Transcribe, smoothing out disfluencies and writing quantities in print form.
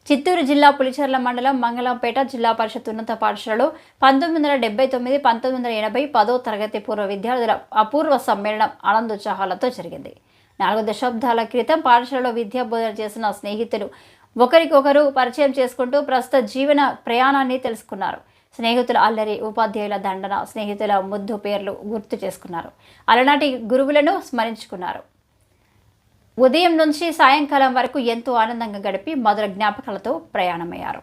చిత్తూరు జిల్లా పులిచెర్ల మండలం మంగళంపేట జిల్లా పరిషత్ ఉన్నత పాఠశాలలో 1979, 1980 10వ తరగతి పూర్వ విద్యార్థుల అపూర్వ సమ్మేళనం ఆనందోత్సాహాలతో జరిగింది. 4 దశాబ్దాల క్రితం పాఠశాలలో విద్యా బోధన చేసిన స్నేహితులు ఒకరికొకరు పరిచయం చేసుకుంటూ ప్రస్తుత జీవన ప్రయాణాన్ని తెలుసుకున్నారు. స్నేహితుల అల్లరి, ఉపాధ్యాయుల దండన, స్నేహితుల ముద్దు పేర్లు గుర్తు చేసుకున్నారు. అలనాటి గురువులను స్మరించుకున్నారు. ఉదయం నుంచి సాయంకాలం వరకు ఎంతో ఆనందంగా గడిపి మధుర జ్ఞాపకాలతో ప్రయాణమయ్యారు.